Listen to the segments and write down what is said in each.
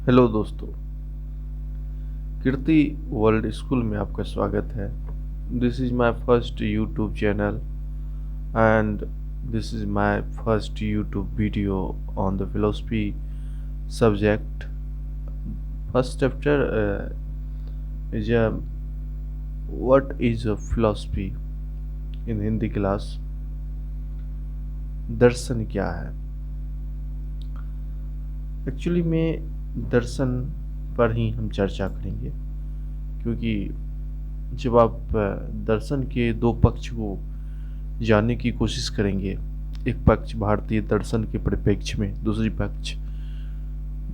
Hello दोस्तों, कीर्ति world school में आपका स्वागत है। This is my first YouTube channel and this is my first YouTube video on the philosophy subject. First chapter is what is a philosophy in Hindi class. दर्शन क्या है? Actually में दर्शन पर ही हम चर्चा करेंगे, क्योंकि जब आप दर्शन के दो पक्ष को जानने की कोशिश करेंगे, एक पक्ष भारतीय दर्शन के परिप्रेक्ष्य में, दूसरी पक्ष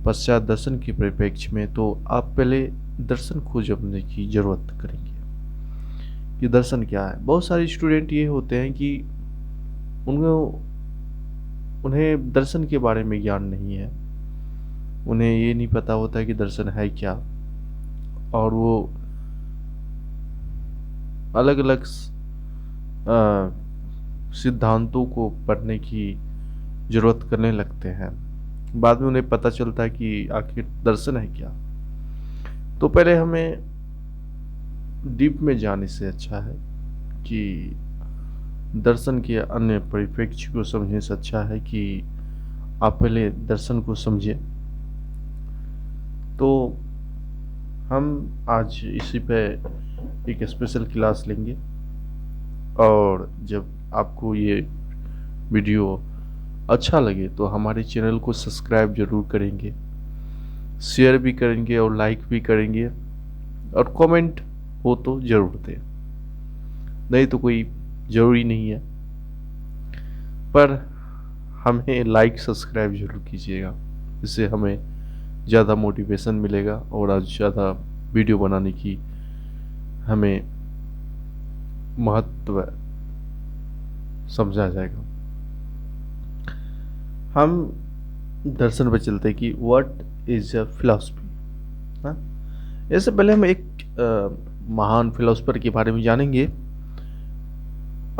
पश्चात दर्शन के परिप्रेक्ष्य में, तो आप पहले दर्शन खोजने की ज़रूरत करेंगे कि दर्शन क्या है। बहुत सारे स्टूडेंट ये होते हैं कि उन्हें दर्शन के बारे में ज्ञान नहीं है, उन्हें ये नहीं पता होता है कि दर्शन है क्या, और वो अलग अलग सिद्धांतों को पढ़ने की ज़रूरत करने लगते हैं। बाद में उन्हें पता चलता है कि आखिर दर्शन है क्या। तो पहले हमें डीप में जाने से अच्छा है कि दर्शन के अन्य परिप्रेक्ष्य को समझने से अच्छा है कि आप पहले दर्शन को समझें। तो हम आज इसी पे एक स्पेशल क्लास लेंगे, और जब आपको ये वीडियो अच्छा लगे तो हमारे चैनल को सब्सक्राइब ज़रूर करेंगे, शेयर भी करेंगे और लाइक भी करेंगे, और कमेंट हो तो ज़रूर दें। नहीं तो कोई ज़रूरी नहीं है, पर हमें लाइक सब्सक्राइब ज़रूर कीजिएगा। इससे हमें ज़्यादा मोटिवेशन मिलेगा और आज ज़्यादा वीडियो बनाने की हमें महत्व समझा जाएगा। हम दर्शन पर चलते हैं कि व्हाट इज अ फिलॉसफी। हाँ, इससे पहले हम एक महान फिलोसफर के बारे में जानेंगे,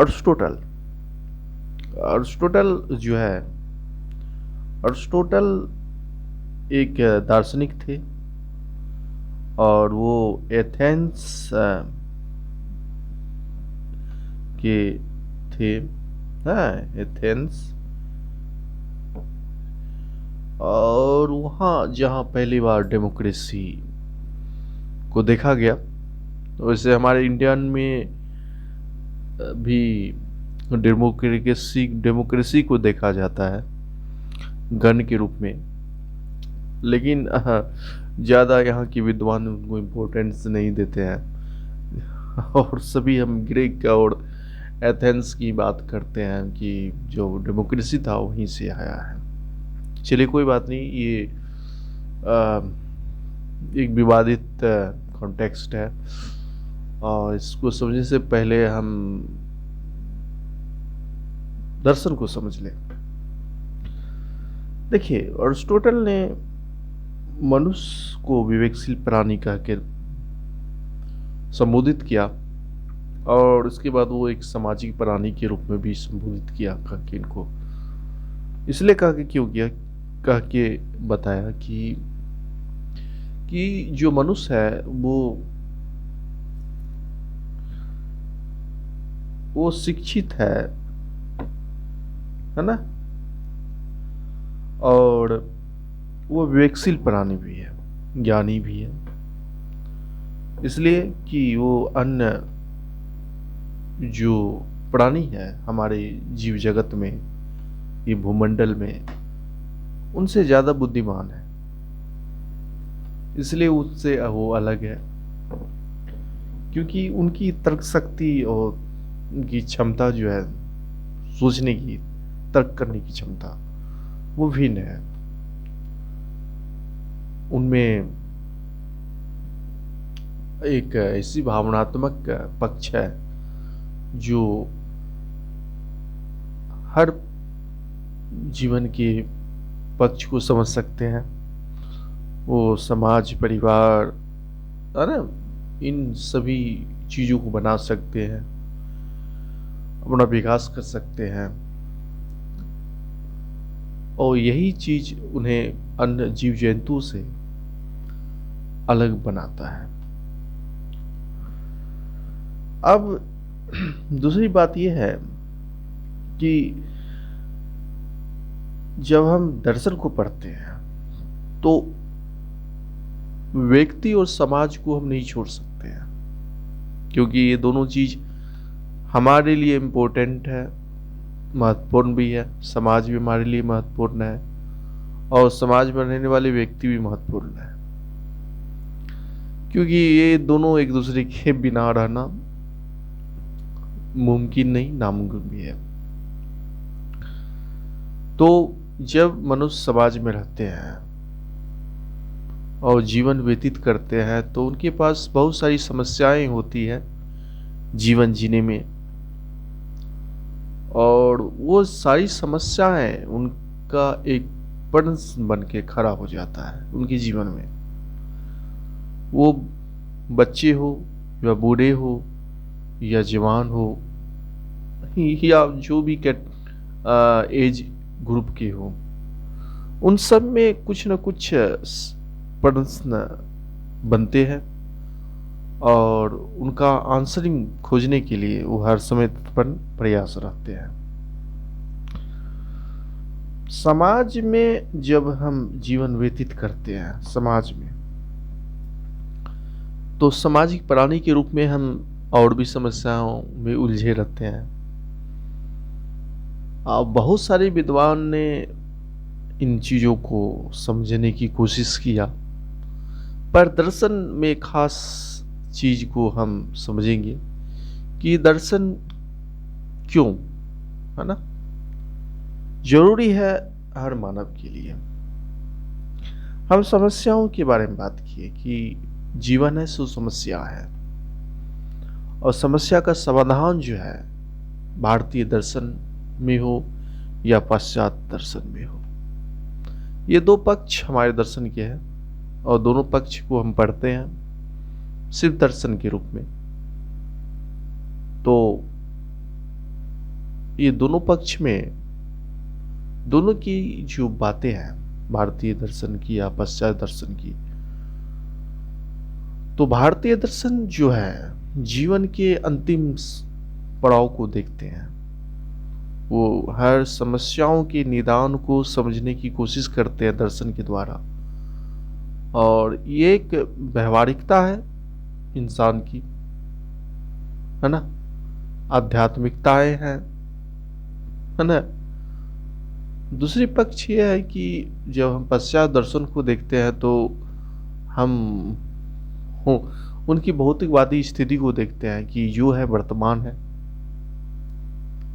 अरिस्टोटल। अरिस्टोटल जो है, अरिस्टोटल एक दार्शनिक थे, और वो एथेंस के थे। हाँ, एथेंस, और वहाँ जहाँ पहली बार डेमोक्रेसी को देखा गया, वैसे हमारे इंडियन में भी डेमोक्रेसी को देखा जाता है गण के रूप में, लेकिन ज़्यादा यहाँ की विद्वान उनको इम्पोर्टेंस नहीं देते हैं और सभी हम ग्रीक और एथेंस की बात करते हैं कि जो डेमोक्रेसी था वहीं से आया है। चलिए, कोई बात नहीं, ये एक विवादित कॉन्टेक्स्ट है, और इसको समझने से पहले हम दर्शन को समझ लें। देखिए, अरिस्टोटल ने मनुष्य को विवेकशील प्राणी कह के संबोधित किया, और इसके बाद वो एक सामाजिक प्राणी के रूप में भी संबोधित किया, कह के इनको इसलिए कह के क्यों किया, कह के बताया कि जो मनुष्य है वो शिक्षित है ना, और वो विवेकशील प्राणी भी है, ज्ञानी भी है, इसलिए कि वो अन्य जो प्राणी है हमारे जीव जगत में, ये भूमंडल में, उनसे ज़्यादा बुद्धिमान है, इसलिए उससे वो अलग है, क्योंकि उनकी तर्क शक्ति और उनकी क्षमता जो है सोचने की, तर्क करने की क्षमता, वो भिन्न है। उनमें एक ऐसी भावनात्मक पक्ष है जो हर जीवन के पक्ष को समझ सकते हैं। वो समाज, परिवार, है ना, इन सभी चीज़ों को बना सकते हैं, अपना विकास कर सकते हैं, और यही चीज़ उन्हें अन्य जीव जंतुओं से अलग बनाता है। अब दूसरी बात यह है कि जब हम दर्शन को पढ़ते हैं तो व्यक्ति और समाज को हम नहीं छोड़ सकते हैं, क्योंकि ये दोनों चीज हमारे लिए इम्पोर्टेंट है, महत्वपूर्ण भी है। समाज भी हमारे लिए महत्वपूर्ण है और समाज में रहने वाले व्यक्ति भी महत्वपूर्ण है, क्योंकि ये दोनों एक दूसरे के बिना रहना मुमकिन नहीं, नामुमकिन भी है। तो जब मनुष्य समाज में रहते हैं और जीवन व्यतीत करते हैं तो उनके पास बहुत सारी समस्याएं होती है जीवन जीने में, और वो सारी समस्याएं उनका एक प्रश्न बन के खड़ा हो जाता है उनके जीवन में। वो बच्चे हो या बूढ़े हो या जवान हो या जो भी एज ग्रुप के हो, उन सब में कुछ न कुछ प्रश्न बनते हैं और उनका आंसरिंग खोजने के लिए वो हर समय तत्पर प्रयास रहते हैं। समाज में जब हम जीवन व्यतीत करते हैं समाज में, तो सामाजिक प्राणी के रूप में हम और भी समस्याओं में उलझे रहते हैं। बहुत सारे विद्वान ने इन चीज़ों को समझने की कोशिश किया, पर दर्शन में खास चीज को हम समझेंगे कि दर्शन क्यों, है ना, जरूरी है हर मानव के लिए। हम समस्याओं के बारे में बात किए कि जीवन है सो समस्या है, और समस्या का समाधान जो है भारतीय दर्शन में हो या पाश्चात्य दर्शन में हो, ये दो पक्ष हमारे दर्शन के हैं और दोनों पक्ष को हम पढ़ते हैं सिर्फ दर्शन के रूप में। तो ये दोनों पक्ष में दोनों की जो बातें हैं भारतीय दर्शन की या पाश्चात्य दर्शन की, तो भारतीय दर्शन जो है जीवन के अंतिम पड़ाव को देखते हैं। वो हर समस्याओं के निदान को समझने की कोशिश करते हैं दर्शन के द्वारा, और ये एक व्यवहारिकता है इंसान की, है ना, आध्यात्मिकताएं हैं, है ना। दूसरी पक्ष ये है कि जब हम पाश्चात्य दर्शन को देखते हैं तो हम उनकी भौतिकवादी स्थिति को देखते हैं कि जो है वर्तमान है,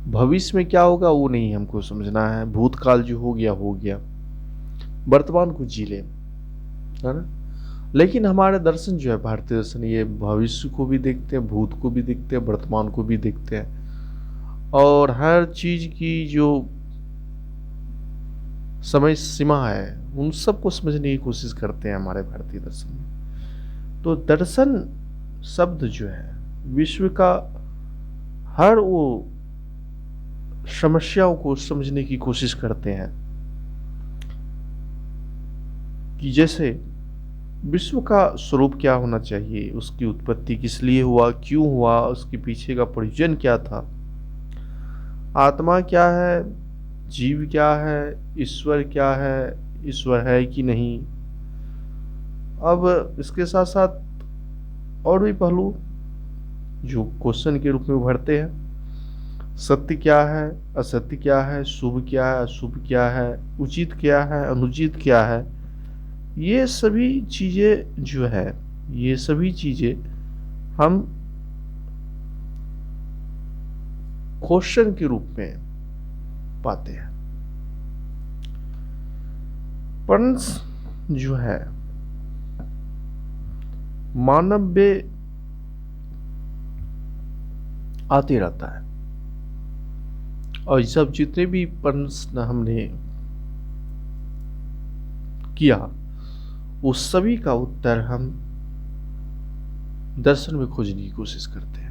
भविष्य में क्या होगा वो नहीं हमको समझना है, भूतकाल जो हो गया, वर्तमान को जी ले, है ना। लेकिन हमारे दर्शन जो है भारतीय दर्शन, ये भविष्य को भी देखते हैं, भूत को भी देखते हैं, वर्तमान को भी देखते हैं, और हर चीज की जो समय सीमा है उन सबको समझने की कोशिश करते हैं हमारे भारतीय दर्शन में। तो दर्शन शब्द जो है विश्व का हर वो समस्याओं को समझने की कोशिश करते हैं, कि जैसे विश्व का स्वरूप क्या होना चाहिए, उसकी उत्पत्ति किस लिए हुआ, क्यों हुआ, उसके पीछे का प्रयोजन क्या था, आत्मा क्या है, जीव क्या है, ईश्वर क्या है, ईश्वर है कि नहीं। अब इसके साथ साथ और भी पहलू जो क्वेश्चन के रूप में उभरते हैं, सत्य क्या है, असत्य क्या है, शुभ क्या है, अशुभ क्या है, उचित क्या है, अनुचित क्या है, ये सभी चीजें जो है, ये सभी चीजें हम क्वेश्चन के रूप में पाते हैं। प्रश्न जो है मानव्य आते रहता है, और ये सब जितने भी प्रश्न हमने किया उस सभी का उत्तर हम दर्शन में खोजने की कोशिश करते हैं,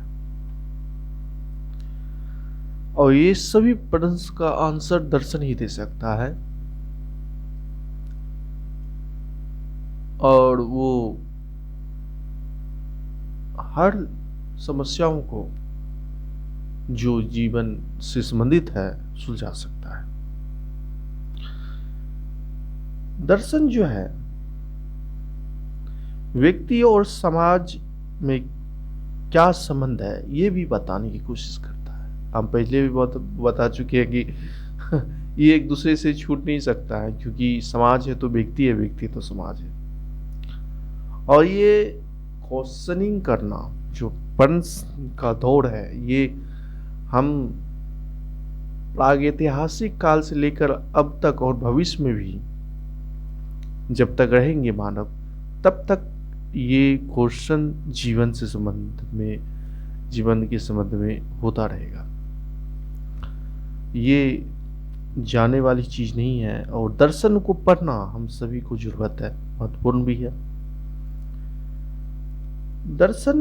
और ये सभी प्रश्न का आंसर दर्शन ही दे सकता है। और वो हर समस्याओं को जो जीवन से संबंधित है सुलझा सकता है। दर्शन जो है व्यक्ति और समाज में क्या संबंध है ये भी बताने की कोशिश करता है। हम पहले भी बहुत बता चुके हैं कि ये एक दूसरे से छूट नहीं सकता है, क्योंकि समाज है तो व्यक्ति है, व्यक्ति तो समाज है। और ये क्वेश्चनिंग करना जो प्रश्न का दौर है, ये हम प्रागैतिहासिक काल से लेकर अब तक और भविष्य में भी जब तक रहेंगे मानव, तब तक ये क्वेश्चन जीवन से संबंध में, जीवन के संबंध में होता रहेगा। ये जाने वाली चीज नहीं है, और दर्शन को पढ़ना हम सभी को जरूरत है, महत्वपूर्ण भी है। दर्शन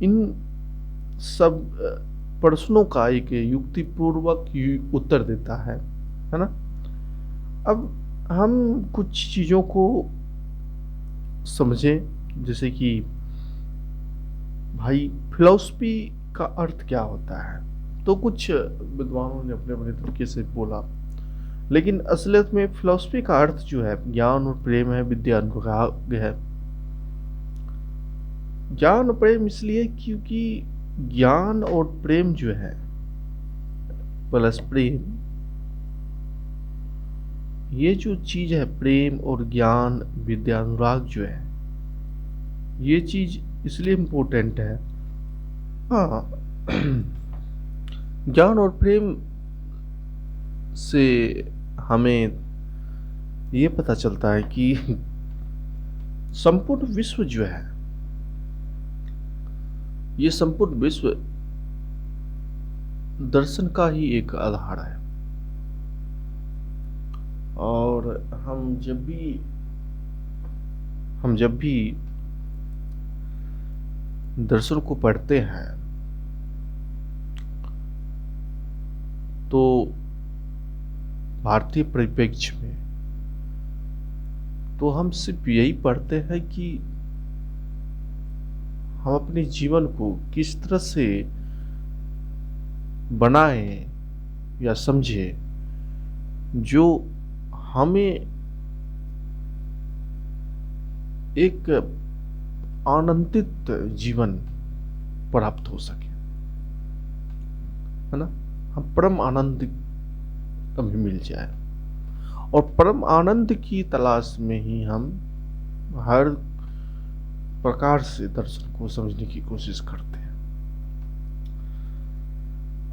इन सब प्रश्नों का एक युक्तिपूर्वक उत्तर देता है ना। अब हम कुछ चीजों को समझें, जैसे कि भाई फिलॉसफी का अर्थ क्या होता है। तो कुछ विद्वानों ने अपने अपने तरीके से बोला, लेकिन असलियत में फिलॉसफी का अर्थ जो है ज्ञान और प्रेम है, विद्या अनुराग है। ज्ञान और प्रेम इसलिए क्योंकि ज्ञान और प्रेम जो है प्लस प्रेम, ये जो चीज है प्रेम और ज्ञान विद्या अनुराग जो है, ये चीज इसलिए इम्पोर्टेंट है। हाँ, ज्ञान और प्रेम से हमें ये पता चलता है कि संपूर्ण विश्व जो है, ये संपूर्ण विश्व दर्शन का ही एक आधार है। और हम जब भी दर्शन को पढ़ते हैं तो भारतीय परिप्रेक्ष्य में तो हम सिर्फ यही पढ़ते हैं कि हम अपने जीवन को किस तरह से बनाएं या समझें जो हमें एक आनंदित जीवन प्राप्त हो सके, है ना। हम परम आनंद हमें मिल जाए, और परम आनंद की तलाश में ही हम हर प्रकार से दर्शन को समझने की कोशिश करते हैं।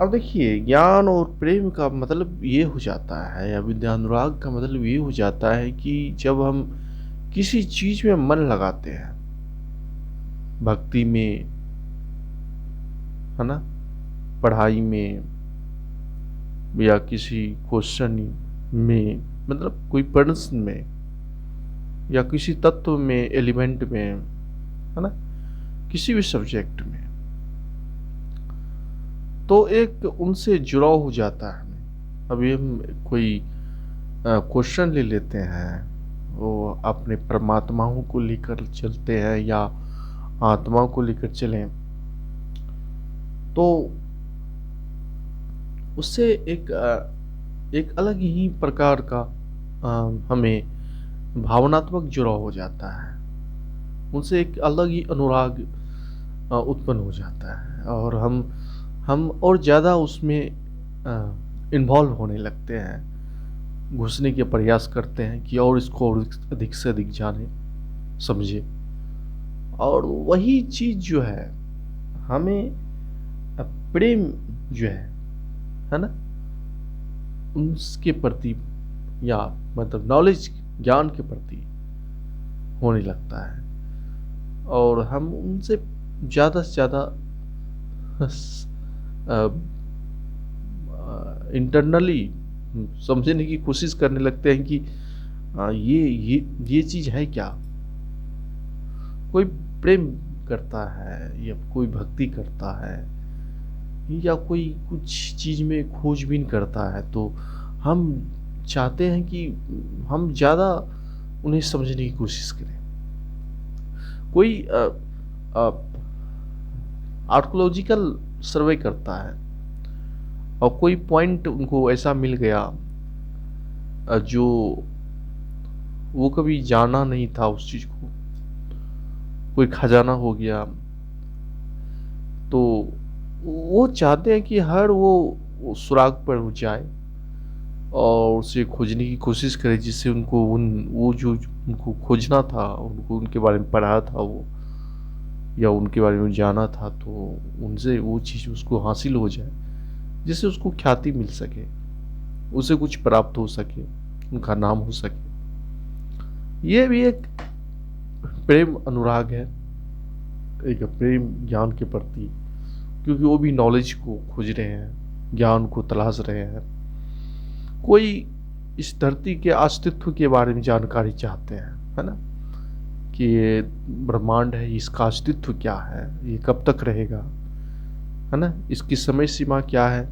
अब देखिए, ज्ञान और प्रेम का मतलब ये हो जाता है, या विद्यानुराग का मतलब ये हो जाता है कि जब हम किसी चीज में मन लगाते हैं, भक्ति में, है ना, पढ़ाई में, या किसी क्वेश्चन में, मतलब कोई प्रश्न में, या किसी तत्व में, एलिमेंट में, है ना, किसी भी सब्जेक्ट में, तो एक उनसे जुड़ाव हो जाता है हमें। अभी हम कोई क्वेश्चन ले लेते हैं, वो अपने परमात्माओं को लेकर चलते हैं या आत्माओं को लेकर चलें, तो उससे एक अलग ही प्रकार का हमें भावनात्मक जुड़ाव हो जाता है, उनसे एक अलग ही अनुराग उत्पन्न हो जाता है, और हम और ज़्यादा उसमें इन्वॉल्व होने लगते हैं, घुसने के प्रयास करते हैं कि और इसको और अधिक से अधिक जाने समझे। और वही चीज़ जो है हमें प्रेम जो है ना, उसके प्रति, या मतलब नॉलेज, ज्ञान के प्रति होने लगता है, और हम उनसे ज़्यादा से ज़्यादा इंटरनली समझने की कोशिश करने लगते हैं कि ये चीज़ है क्या। कोई प्रेम करता है, या कोई भक्ति करता है, या कोई कुछ चीज़ में खोजबीन करता है, तो हम चाहते हैं कि हम ज़्यादा उन्हें समझने की कोशिश करें। कोई आर्कोलॉजिकल सर्वे करता है और कोई पॉइंट उनको ऐसा मिल गया जो वो कभी जाना नहीं था उस चीज़ को, कोई खजाना हो गया, तो वो चाहते हैं कि हर वो सुराग पर वो जाए और उसे खोजने की कोशिश करे, जिससे उनको वो जो उनको खोजना था, उनको उनके बारे में पढ़ा था वो या उनके बारे में जाना था, तो उनसे वो चीज़ उसको हासिल हो जाए, जिससे उसको ख्याति मिल सके, उसे कुछ प्राप्त हो सके, उनका नाम हो सके। ये भी एक प्रेम अनुराग है, एक प्रेम ज्ञान के प्रति, क्योंकि वो भी नॉलेज को खोज रहे हैं, ज्ञान को तलाश रहे हैं। कोई इस धरती के अस्तित्व के बारे में जानकारी चाहते हैं, है ना, कि ये ब्रह्मांड है, इसका अस्तित्व क्या है, ये कब तक रहेगा, है ना, इसकी समय सीमा क्या है,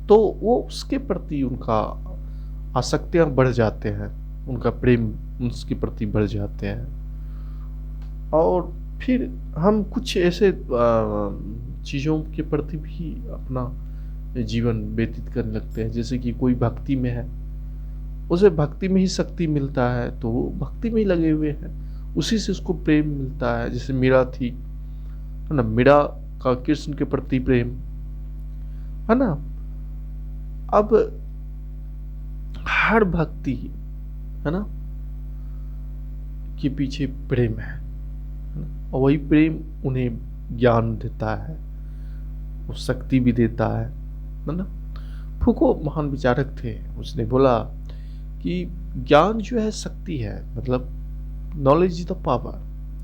तो वो उसके प्रति उनका आसक्तियाँ बढ़ जाते हैं, उनका प्रेम उसके प्रति बढ़ जाते हैं। और फिर हम कुछ ऐसे चीज़ों के प्रति भी अपना जीवन व्यतीत करने लगते हैं, जैसे कि कोई भक्ति में है, उसे भक्ति में ही शक्ति मिलता है, तो वो भक्ति में ही लगे हुए हैं, उसी से उसको प्रेम मिलता है। जैसे मीरा थी, है ना, मीरा का कृष्ण के प्रति प्रेम, है ना। अब हर भक्ति, है ना, के पीछे प्रेम है ना? और वही प्रेम उन्हें ज्ञान देता है, वो शक्ति भी देता है ना। फूको महान विचारक थे, उसने बोला कि ज्ञान जो है शक्ति है, मतलब नॉलेज इज द पावर,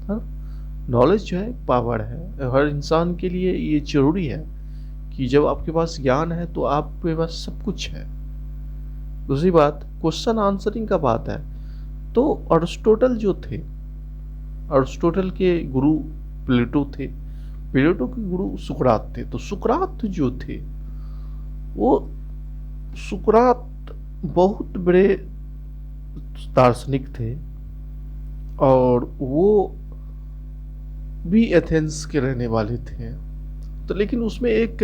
है, नॉलेज जो है पावर है। हर इंसान के लिए ये जरूरी है कि जब आपके पास ज्ञान है तो आपके पास सब कुछ है। दूसरी बात, क्वेश्चन आंसरिंग का बात है, तो अरिस्टोटल जो थे, अरिस्टोटल के गुरु प्लेटो थे, प्लेटो के गुरु सुकरात थे। तो सुकरात जो थे, वो सुकरात बहुत बड़े दार्शनिक थे और वो भी एथेंस के रहने वाले थे। तो लेकिन उसमें एक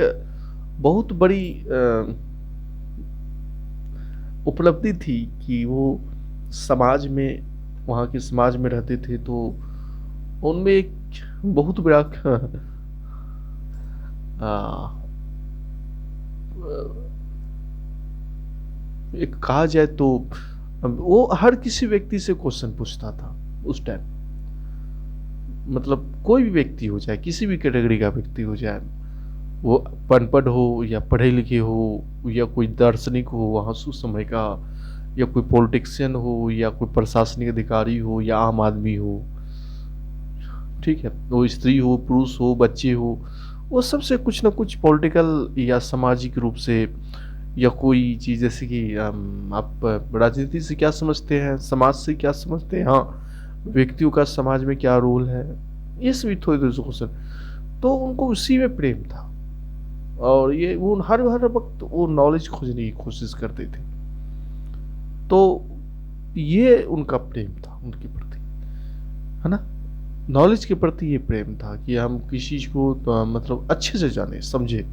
बहुत बड़ी उपलब्धि थी कि वो समाज में, वहाँ के समाज में रहते थे, तो उनमें एक बहुत बड़ा एक कहा जाए तो वो हर किसी व्यक्ति से क्वेश्चन पूछता था उस टाइम। मतलब कोई भी व्यक्ति हो जाए, किसी भी कैटेगरी का व्यक्ति हो जाए, वो अनपढ़ हो या पढ़े लिखे हो या कोई दार्शनिक हो वहाँ उस समय का, या कोई पॉलिटिशियन हो या कोई प्रशासनिक अधिकारी हो या आम आदमी हो, ठीक है, वो स्त्री हो, पुरुष हो, बच्चे हो, वो सबसे कुछ ना कुछ पॉलिटिकल या सामाजिक रूप से, या कोई चीज़ जैसे कि आप राजनीति से क्या समझते हैं, समाज से क्या समझते हैं, हाँ, व्यक्तियों का समाज में क्या रोल है, ये सभी थोड़े थोड़े क्वेश्चन। तो उनको उसी में प्रेम था और ये वो हर हर वक्त वो नॉलेज खोजने की कोशिश करते थे। तो ये उनका प्रेम था उनके प्रति, है ना, नॉलेज के प्रति ये प्रेम था कि हम किसी चीज़ को तो मतलब अच्छे से जाने समझे।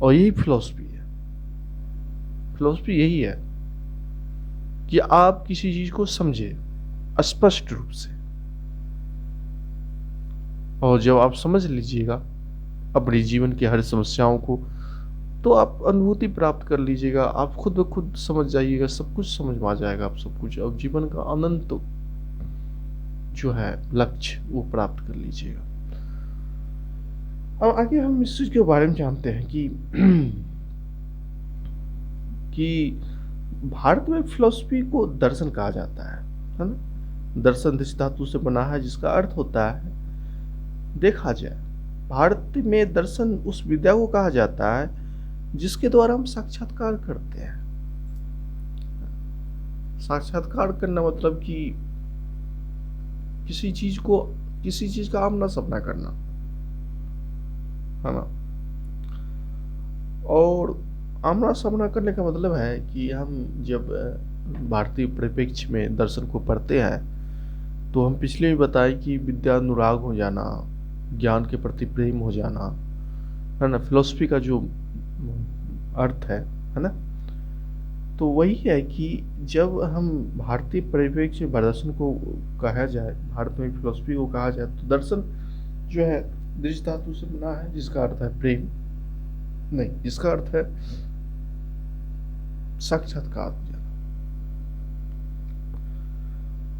और यही फिलॉसफी है, फिलॉसफी यही है कि आप किसी चीज़ को समझे स्पष्ट रूप से, और जब आप समझ लीजिएगा अपने जीवन की हर समस्याओं को, तो आप अनुभूति प्राप्त कर लीजिएगा, आप खुद ब खुद समझ जाइएगा, सब कुछ समझ में आ जाएगा आप सब कुछ, और जीवन का अनंत जो है लक्ष्य वो प्राप्त कर लीजिएगा। अब आगे हम इस चीज के बारे में जानते हैं कि भारत में फिलॉसफी को दर्शन कहा जाता है ना। दर्शन जिस धातु से बना है, जिसका अर्थ होता है देखा जाए। भारत में दर्शन उस विद्या को कहा जाता है जिसके द्वारा हम साक्षात्कार करते हैं। साक्षात्कार करना मतलब कि किसी चीज का आमना सामना करना, है ना। और आमना सामना करने का मतलब है कि हम जब भारतीय परिप्रेक्ष्य में दर्शन को पढ़ते हैं, तो हम पिछले भी बताए कि विद्या अनुराग हो जाना, ज्ञान के प्रति प्रेम हो जाना, है ना, फिलॉसफी का जो अर्थ है ना। तो वही है कि जब हम भारतीय परिप्रेक्ष्य दर्शन को कहा जाए, भारत में फिलॉसफी को कहा जाए, तो दर्शन जो है दृश्य धातु से बना है, जिसका अर्थ है प्रेम, नहीं, जिसका अर्थ है साक्षात्कार हो जाना।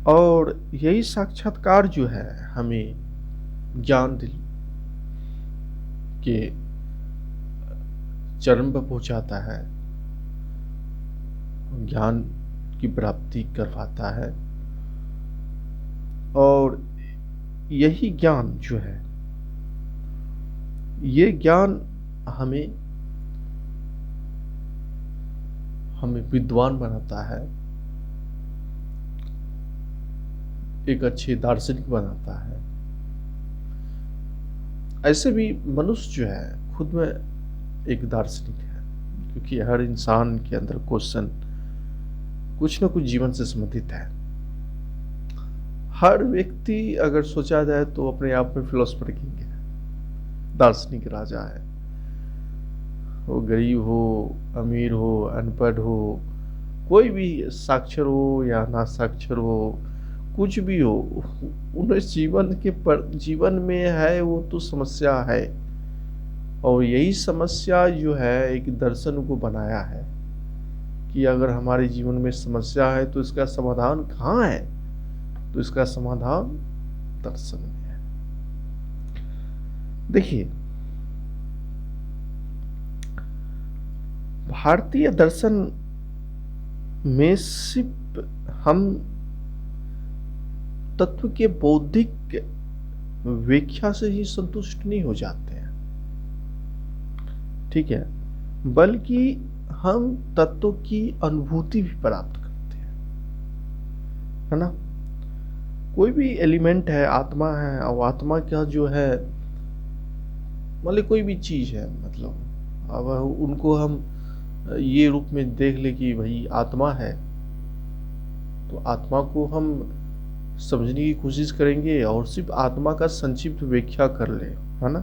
और यही साक्षात्कार जो है हमें ज्ञान दिल के चरम पर पहुंचाता है, ज्ञान की प्राप्ति करवाता है। और यही ज्ञान जो है, ये ज्ञान हमें विद्वान बनाता है, एक अच्छे दार्शनिक बनाता है। ऐसे भी मनुष्य जो है खुद में एक दार्शनिक है, क्योंकि हर इंसान के अंदर क्वेश्चन कुछ न कुछ जीवन से संबंधित है। हर व्यक्ति अगर सोचा जाए तो अपने आप में फिलोसफर किंग है, दार्शनिक राजा है। वो गरीब हो, अमीर हो, अनपढ़ हो, कोई भी साक्षर हो या ना साक्षर हो, कुछ भी हो, उन्हें जीवन में है वो तो समस्या है। और यही समस्या जो है एक दर्शन को बनाया है कि अगर हमारे जीवन में समस्या है तो इसका समाधान कहाँ है, तो इसका समाधान दर्शन में है। देखिए, भारतीय दर्शन में सिर्फ हम तत्व के बौद्धिक व्याख्या से ही संतुष्ट नहीं हो जाते हैं, ठीक है, बल्कि हम तत्व की अनुभूति भी प्राप्त करते हैं, है ना। कोई भी एलिमेंट है, आत्मा है, और आत्मा का जो है मतलब कोई भी चीज है, मतलब अब उनको हम ये रूप में देख ले कि भाई आत्मा है, तो आत्मा को हम समझने की कोशिश करेंगे और सिर्फ आत्मा का संक्षिप्त व्याख्या कर ले, है ना,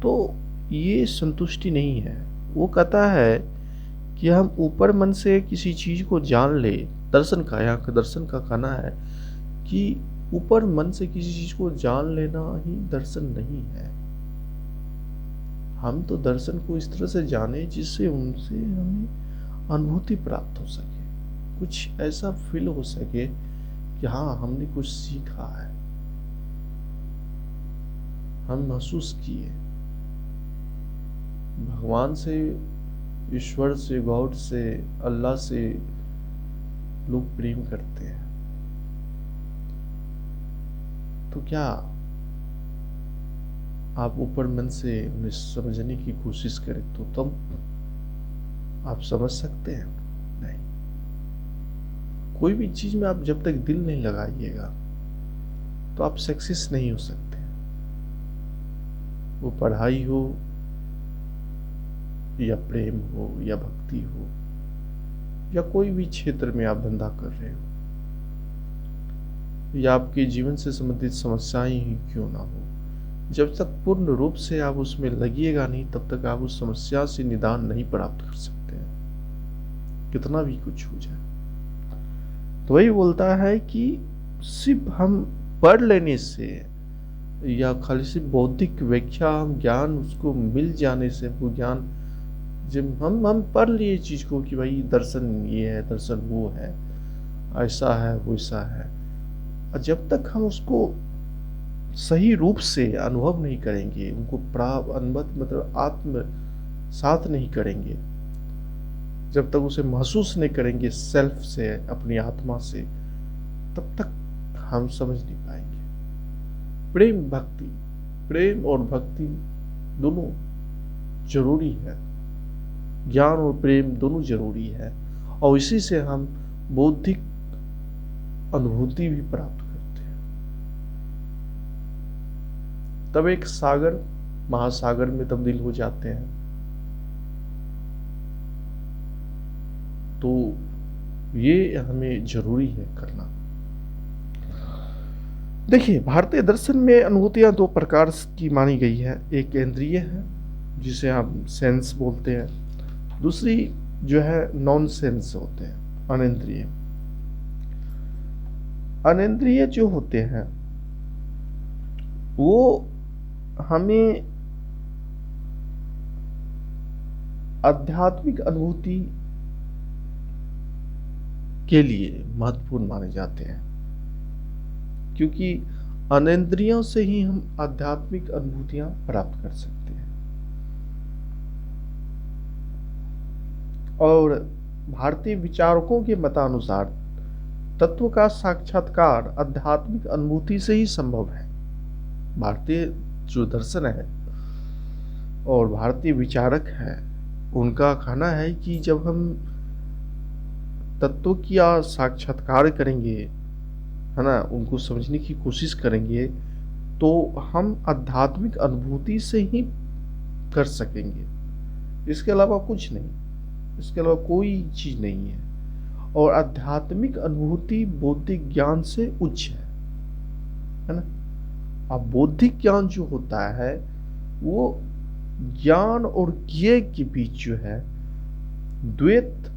तो ये संतुष्टि नहीं है। वो कहता है कि हम ऊपर मन से किसी चीज को जान ले, दर्शन का, यहाँ का दर्शन का कहना है कि ऊपर मन से किसी चीज को जान लेना ही दर्शन नहीं है। हम तो दर्शन को इस तरह से जाने जिससे उनसे हमें अनुभूति प्राप्त हो सके, कुछ ऐसा फील हो सके कि हाँ, हमने कुछ सीखा है, हम महसूस किए। भगवान से, ईश्वर से, गॉड से, अल्लाह से लोग प्रेम करते हैं, तो क्या आप ऊपर मन से उन्हें समझने की कोशिश करें तो तब आप समझ सकते हैं? नहीं। कोई भी चीज में आप जब तक दिल नहीं लगाइएगा तो आप सक्सेस नहीं हो सकते। वो पढ़ाई हो या प्रेम हो या भक्ति हो या कोई भी क्षेत्र में आप धंधा कर रहे हो या आपके जीवन से संबंधित समस्याएं ही क्यों ना हो, जब तक पूर्ण रूप से आप उसमें लगिएगा नहीं, तब तक आप उस समस्या से निदान नहीं प्राप्त कर सकते हैं, कितना भी कुछ हो जाए। तो वही बोलता है कि सिर्फ हम पढ़ लेने से या खाली सिर्फ बौद्धिक व्याख्या, हम ज्ञान उसको मिल जाने से, वो ज्ञान जब हम पढ़ लिए चीज को कि भाई दर्शन ये है, दर्शन वो है, ऐसा है, वैसा है, और जब तक हम उसको सही रूप से अनुभव नहीं करेंगे, उनको अनुभव मतलब आत्म साथ नहीं करेंगे, जब तक उसे महसूस नहीं करेंगे सेल्फ से, अपनी आत्मा से, तब तक हम समझ नहीं पाएंगे। प्रेम और भक्ति दोनों जरूरी है, ज्ञान और प्रेम दोनों जरूरी है, और इसी से हम बौद्धिक अनुभूति भी प्राप्त करते हैं। तब एक सागर महासागर में तब्दील हो जाते हैं। तो ये हमें जरूरी है करना। देखिए, भारतीय दर्शन में अनुभूतियाँ 2 प्रकार की मानी गई है। एक इंद्रिय है, जिसे हम सेंस बोलते हैं, दूसरी जो है नॉन सेंस होते हैं, अनिंद्रिय। अनिंद्रिय जो होते हैं वो हमें आध्यात्मिक अनुभूति के लिए महत्वपूर्ण माने जाते हैं, क्योंकि अनिंद्रियों से ही हम आध्यात्मिक अनुभूतियां प्राप्त कर सकते हैं। और भारतीय विचारकों के मतानुसार तत्व का साक्षात्कार आध्यात्मिक अनुभूति से ही संभव है। भारतीय जो दर्शन है और भारतीय विचारक है, उनका कहना है कि जब हम तत्व की साक्षात्कार करेंगे, है ना, उनको समझने की कोशिश करेंगे, तो हम आध्यात्मिक अनुभूति से ही कर सकेंगे। इसके अलावा कुछ नहीं, इसके अलावा कोई चीज नहीं है। और आध्यात्मिक अनुभूति बौद्धिक ज्ञान से उच्च है ना। अब बौद्धिक ज्ञान जो होता है वो ज्ञान और ज्ञेय के बीच जो है द्वैत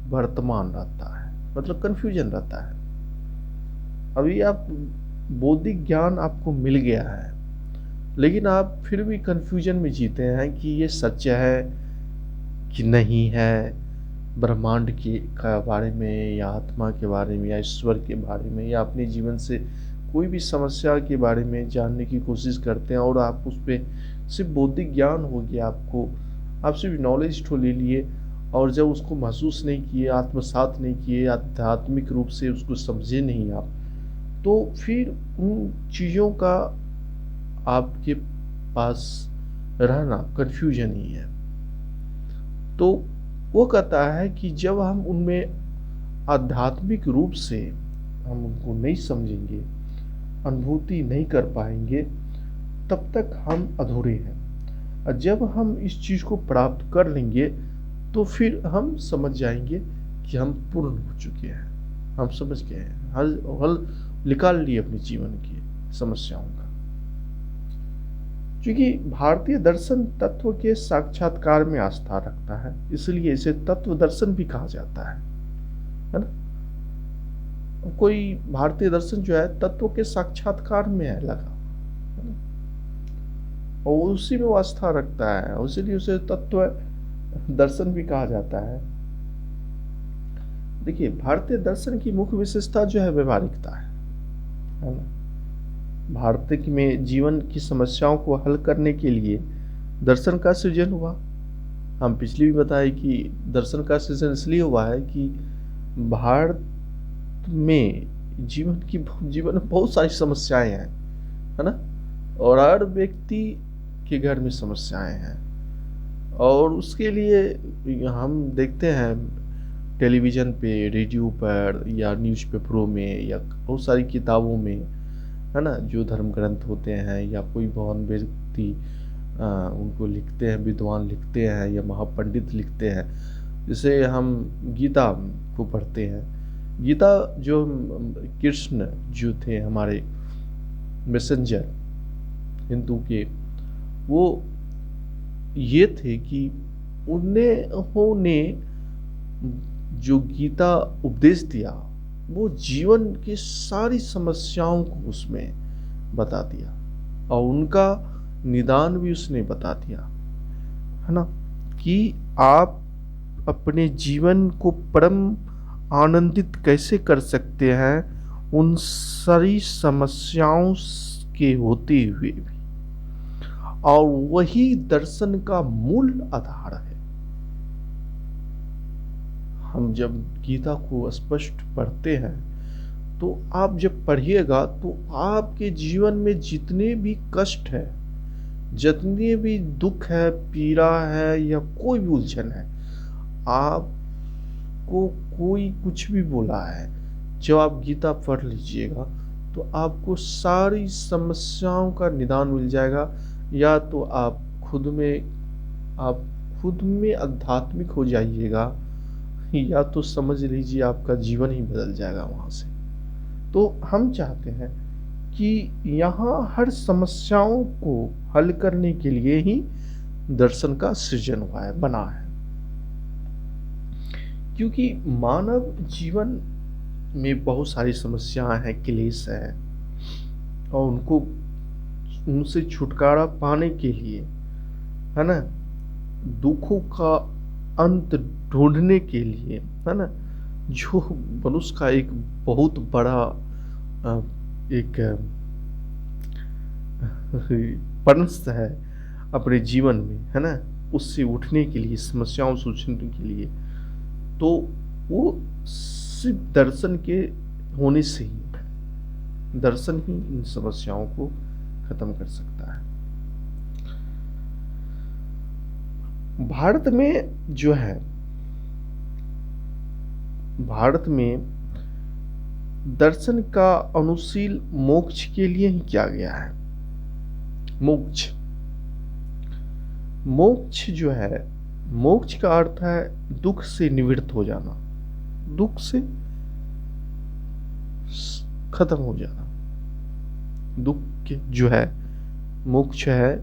वर्तमान रहता है, मतलब कंफ्यूजन रहता है। अभी आप बौद्धिक ज्ञान आपको मिल गया है, लेकिन आप फिर भी कंफ्यूजन में जीते हैं कि ये सच है कि नहीं है, ब्रह्मांड का बारे में या आत्मा के बारे में या ईश्वर के बारे में या अपने जीवन से कोई भी समस्या के बारे में जानने की कोशिश करते हैं। और आप उस पर सिर्फ बौद्धिक ज्ञान हो गया, आप सिर्फ नॉलेज तो ले लिए, और जब उसको महसूस नहीं किए, आत्मसात नहीं किए, आध्यात्मिक रूप से उसको समझे नहीं आप, तो फिर उन चीज़ों का आपके पास रहना कन्फ्यूजन ही है। तो वो कहता है कि जब हम उनमें आध्यात्मिक रूप से हम उनको नहीं समझेंगे, अनुभूति नहीं कर पाएंगे, तब तक हम अधूरे हैं। और जब हम इस चीज़ को प्राप्त कर लेंगे तो फिर हम समझ जाएंगे कि हम पूर्ण हो चुके हैं, हम समझ गए हैं, हल निकाल लिए अपने जीवन की समस्याओं का। क्योंकि भारतीय दर्शन तत्व के साक्षात्कार में आस्था रखता है, इसलिए इसे तत्व दर्शन भी कहा जाता है ना। कोई भारतीय दर्शन जो है तत्व के साक्षात्कार में है लगा, है ना? और उसी में वो आस्था रखता है, इसीलिए उसे तत्व दर्शन भी कहा जाता है। देखिए, भारतीय दर्शन की मुख्य विशेषता जो है व्यवहारिकता है ना। भारत में जीवन की समस्याओं को हल करने के लिए दर्शन का सृजन हुआ। हम पिछले भी बताए कि दर्शन का सृजन इसलिए हुआ है कि भारत में जीवन में बहुत सारी समस्याएं हैं, है ना, और हर व्यक्ति के घर में समस्याएं हैं। और उसके लिए हम देखते हैं टेलीविज़न पे, रेडियो पर या न्यूज़पेपरों में या बहुत सारी किताबों में, है ना, जो धर्म ग्रंथ होते हैं या कोई महान व्यक्ति उनको लिखते हैं, विद्वान लिखते हैं या महापंडित लिखते हैं। जैसे हम गीता को पढ़ते हैं, गीता जो कृष्ण जो थे हमारे मैसेंजर हिंदू के, वो ये थे कि उन्होंने जो गीता उपदेश दिया वो जीवन की सारी समस्याओं को उसमें बता दिया, और उनका निदान भी उसने बता दिया, है ना, कि आप अपने जीवन को परम आनंदित कैसे कर सकते हैं उन सारी समस्याओं के होते हुए भी। और वही दर्शन का मूल आधार है। हम जब गीता को स्पष्ट पढ़ते हैं तो आप जब पढ़िएगा तो आपके जीवन में जितने भी कष्ट है, जितने भी दुख है, पीड़ा है या कोई भी उलझन है, आपको कोई कुछ भी बोला है, जब आप गीता पढ़ लीजिएगा तो आपको सारी समस्याओं का निदान मिल जाएगा। या तो आप खुद में आध्यात्मिक हो जाइएगा, या तो समझ लीजिए आपका जीवन ही बदल जाएगा वहाँ से। तो हम चाहते हैं कि यहाँ हर समस्याओं को हल करने के लिए ही दर्शन का सृजन हुआ है, बना है। क्योंकि मानव जीवन में बहुत सारी समस्याएं हैं, क्लेश है, और उनसे छुटकारा पाने के लिए, है ना, दुखों का अंत ढूंढने के लिए, है ना, जो मनुष्य का एक बहुत बड़ा एक प्रयास है अपने जीवन में, है ना, उससे उठने के लिए, समस्याओं से उठने के लिए, तो वो सिर्फ दर्शन के होने से ही, दर्शन ही इन समस्याओं को खत्म कर सकता है। भारत में दर्शन का अनुशील मोक्ष के लिए ही किया गया है। मोक्ष जो है, मोक्ष का अर्थ है दुख से निवृत्त हो जाना, दुख से खत्म हो जाना। दुख जो है, मोक्ष है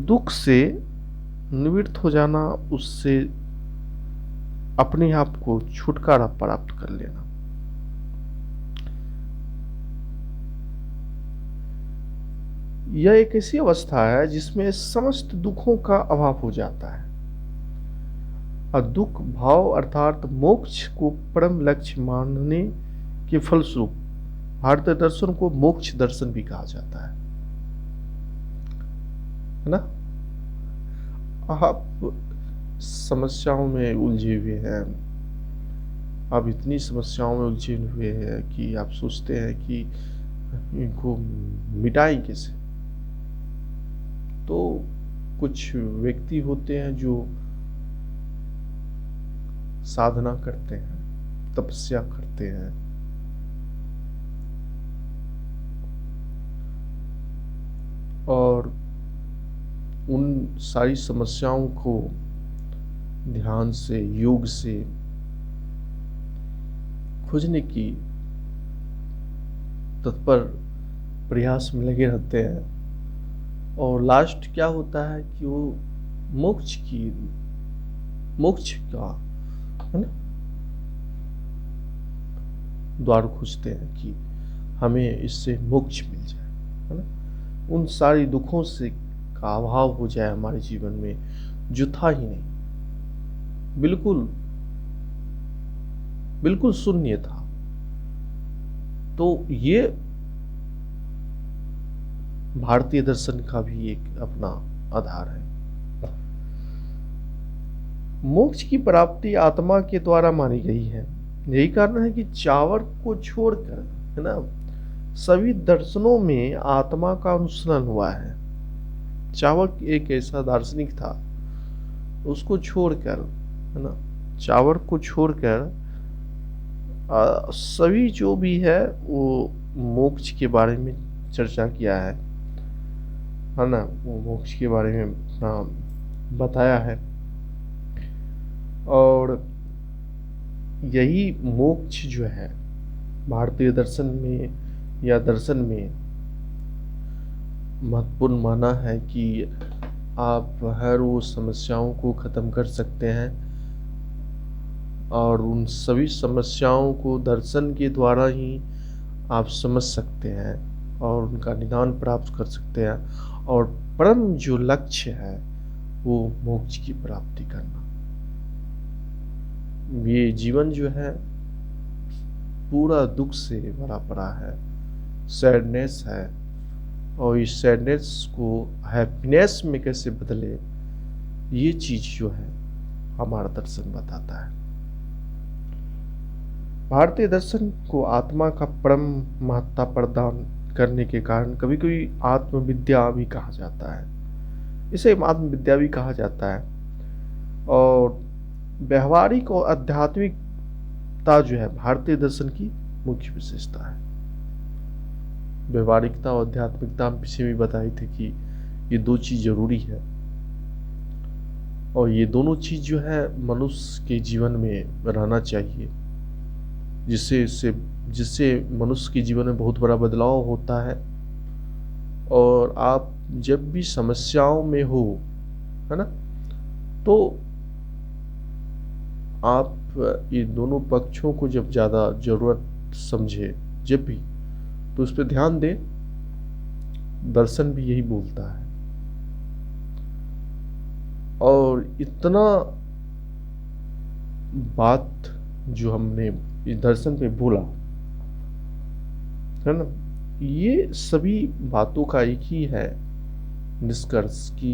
दुख से निवृत्त हो जाना, उससे अपने आप को छुटकारा प्राप्त कर लेना। यह एक ऐसी अवस्था है जिसमें समस्त दुखों का अभाव हो जाता है। और दुख भाव अर्थात मोक्ष को परम लक्ष्य मानने के फलस्वरूप भारतीय दर्शन को मोक्ष दर्शन भी कहा जाता है ना। आप समस्याओं में उलझे हुए हैं, आप इतनी समस्याओं में उलझे हुए हैं कि आप सोचते हैं कि इनको मिटाएं कैसे। तो कुछ व्यक्ति होते हैं जो साधना करते हैं, तपस्या करते हैं, और उन सारी समस्याओं को ध्यान से, योग से खोजने की तत्पर प्रयास में लगे रहते हैं। और लास्ट क्या होता है कि वो मोक्ष का, है ना, द्वार खोजते हैं कि हमें इससे मोक्ष मिल जाए, है ना, उन सारी दुखों से का अभाव हो जाए हमारे जीवन में, जो था ही नहीं, बिल्कुल शून्य था। तो ये भारतीय दर्शन का भी एक अपना आधार है। मोक्ष की प्राप्ति आत्मा के द्वारा मानी गई है। यही कारण है कि चार्वाक को छोड़कर, है ना, सभी दर्शनों में आत्मा का अनुसरण हुआ है। चार्वाक एक ऐसा दार्शनिक था, उसको छोड़कर, है ना, चार्वाक को छोड़कर सभी जो भी है वो मोक्ष के बारे में चर्चा किया है ना, वो मोक्ष के बारे में बताया है। और यही मोक्ष जो है भारतीय दर्शन में महत्वपूर्ण माना है कि आप हर वो समस्याओं को ख़त्म कर सकते हैं, और उन सभी समस्याओं को दर्शन के द्वारा ही आप समझ सकते हैं और उनका निदान प्राप्त कर सकते हैं। और परम जो लक्ष्य है वो मोक्ष की प्राप्ति करना। ये जीवन जो है पूरा दुख से भरा पड़ा है, सैडनेस है, और इस सैडनेस को हैप्पीनेस में कैसे बदले, ये चीज जो है हमारा दर्शन बताता है। भारतीय दर्शन को आत्मा का परम महत्ता प्रदान करने के कारण कभी कभी आत्मविद्या भी कहा जाता है। इसे आत्मविद्या भी कहा जाता है। और व्यवहारिक और आध्यात्मिकता जो है भारतीय दर्शन की मुख्य विशेषता है। व्यवहारिकता और आध्यात्मिकता हम पीछे भी बताए थे कि ये दो चीज जरूरी है, और ये दोनों चीज जो है मनुष्य के जीवन में रहना चाहिए। जिससे मनुष्य के जीवन में बहुत बड़ा बदलाव होता है। और आप जब भी समस्याओं में हो, है ना, तो आप ये दोनों पक्षों को जब ज़्यादा ज़रूरत समझे जब भी, तो उस पर ध्यान दें। दर्शन भी यही बोलता है। और इतना बात जो हमने इस दर्शन पे बोला है ना, ये सभी बातों का एक ही है निष्कर्ष कि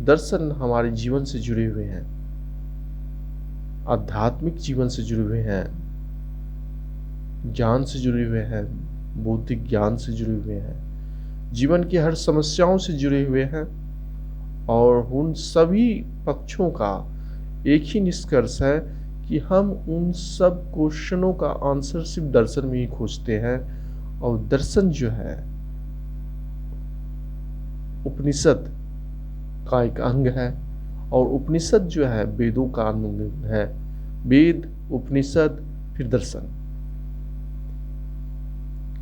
दर्शन हमारे जीवन से जुड़े हुए हैं, आध्यात्मिक जीवन से जुड़े हुए हैं, ज्ञान से जुड़े हुए हैं, बौद्धिक ज्ञान से जुड़े हुए हैं, जीवन की हर समस्याओं से जुड़े हुए हैं। और उन सभी पक्षों का एक ही निष्कर्ष है कि हम उन सब क्वेश्चनों का आंसर सिर्फ दर्शन में ही खोजते हैं। और दर्शन जो है उपनिषद का एक अंग है, और उपनिषद जो है वेदों का अंग है। वेद, उपनिषद, फिर दर्शन,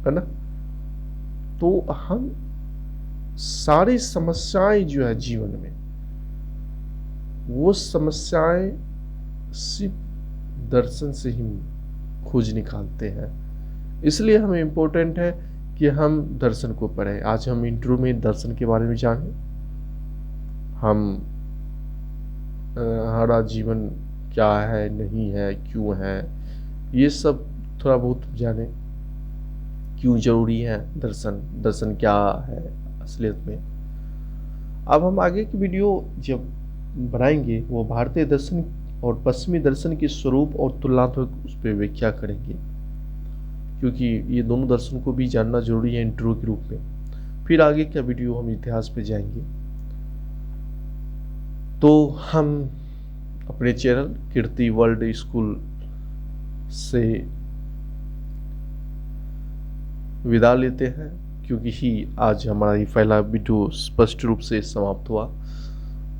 है ना। तो हम सारी समस्याएं जो है जीवन में, वो समस्याएं सिर्फ दर्शन से ही खोज निकालते हैं। इसलिए हमें इम्पोर्टेंट है कि हम दर्शन को पढ़ें। आज हम इंट्रो में दर्शन के बारे में जानें, हम हमारा जीवन क्या है, नहीं है, क्यों है, ये सब थोड़ा बहुत जानें। क्यों जरूरी है दर्शन, दर्शन क्या है असलियत में। अब हम आगे की वीडियो जब बनाएंगे वो भारतीय दर्शन और पश्चिमी दर्शन के स्वरूप और तुलनात्मक उस पर व्याख्या करेंगे, क्योंकि ये दोनों दर्शन को भी जानना जरूरी है इंट्रो के रूप में। फिर आगे का वीडियो हम इतिहास पे जाएंगे। तो हम अपने चैनल कीर्ति वर्ल्ड स्कूल से विदा लेते हैं, क्योंकि आज हमारा ये पहला वीडियो स्पष्ट रूप से समाप्त हुआ।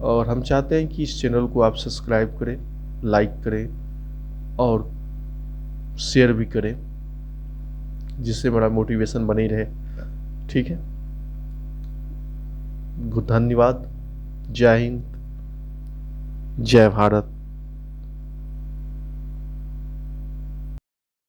और हम चाहते हैं कि इस चैनल को आप सब्सक्राइब करें, लाइक करें और शेयर भी करें, जिससे हमारा मोटिवेशन बनी रहे। ठीक है, धन्यवाद। जय हिंद, जय भारत।